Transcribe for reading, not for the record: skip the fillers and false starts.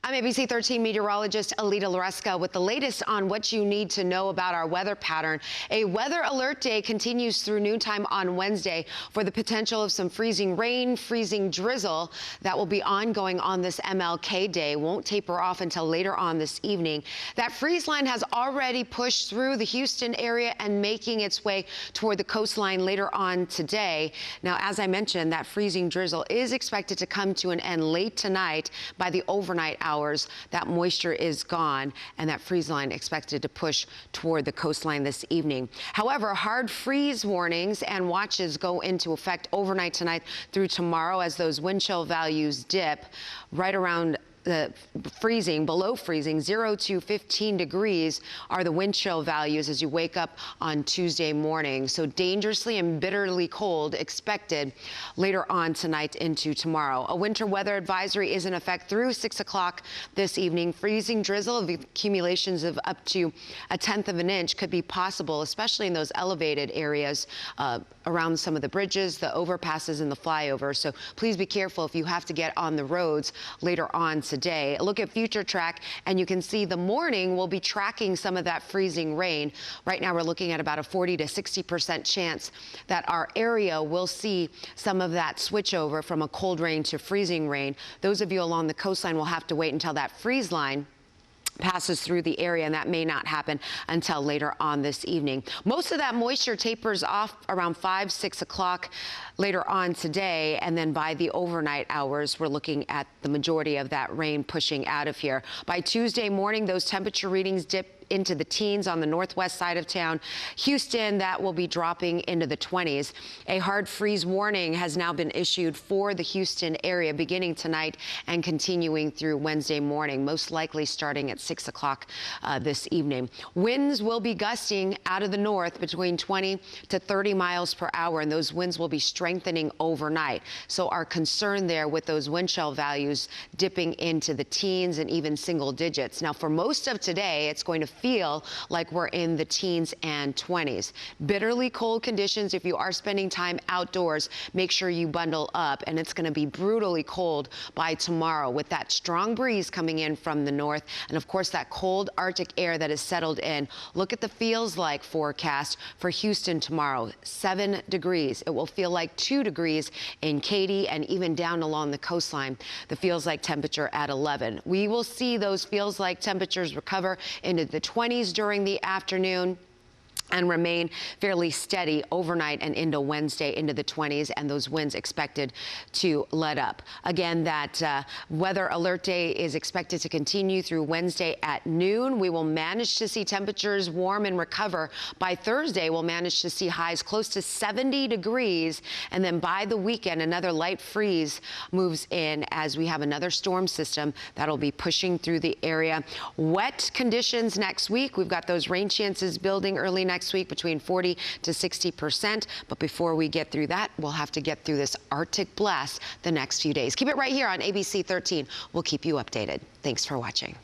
I'm ABC 13 meteorologist Alita Loresca with the latest on what you need to know about our weather pattern. A weather alert day continues through noontime on Wednesday for the potential of some freezing rain, freezing drizzle that will be ongoing on this MLK day. Won't taper off until later on this evening. That freeze line has already pushed through the Houston area and making its way toward the coastline later on today. Now, as I mentioned, that freezing drizzle is expected to come to an end late tonight. By the overnight hours, that moisture is gone, and that freeze line expected to push toward the coastline this evening. However, hard freeze warnings and watches go into effect overnight tonight through tomorrow as those wind chill values dip right around the freezing, below freezing. 0 to 15 degrees are the wind chill values as you wake up on Tuesday morning. So dangerously and bitterly cold expected later on tonight into tomorrow. A winter weather advisory is in effect through 6 o'clock this evening. Freezing drizzle of accumulations of up to 1/10 of an inch could be possible, especially in those elevated areas around some of the bridges, the overpasses, and the flyovers. So please be careful if you have to get on the roads later on today. Look at future track, and you can see the morning will be tracking some of that freezing rain. Right now, we're looking at about a 40 to 60% chance that our area will see some of that switch over from a cold rain to freezing rain. Those of you along the coastline will have to wait until that freeze line passes through the area, and that may not happen until later on this evening. Most of that moisture tapers off around 5, 6 o'clock later on today, and then by the overnight hours, we're looking at the majority of that rain pushing out of here. By Tuesday morning, those temperature readings dip into the teens on the northwest side of town. Houston, that will be dropping into the 20s. A hard freeze warning has now been issued for the Houston area beginning tonight and continuing through Wednesday morning, most likely starting at 6 o'clock this evening. Winds will be gusting out of the north between 20 to 30 miles per hour, and those winds will be strengthening overnight. So our concern there with those wind chill values dipping into the teens and even single digits. Now, for most of today, it's going to feel like we're in the teens and 20s. Bitterly cold conditions. If you are spending time outdoors, make sure you bundle up, and it's going to be brutally cold by tomorrow with that strong breeze coming in from the north, and of course that cold Arctic air that is settled in. Look at the feels like forecast for Houston tomorrow. 7 degrees. It will feel like 2 degrees in Katy and even down along the coastline. The feels like temperature at 11. We will see those feels like temperatures recover into the 20s during the afternoon and remain fairly steady overnight and into Wednesday into the 20s, and those winds expected to let up. Again, that weather alert day is expected to continue through Wednesday at noon. We will manage to see temperatures warm and recover. By Thursday, we'll manage to see highs close to 70 degrees, and then by the weekend, another light freeze moves in as we have another storm system that'll be pushing through the area. Wet conditions next week. We've got those rain chances building early next week between 40 to 60%. But before we get through that, we'll have to get through this Arctic blast the next few days. Keep it right here on ABC 13. We'll keep you updated. Thanks for watching.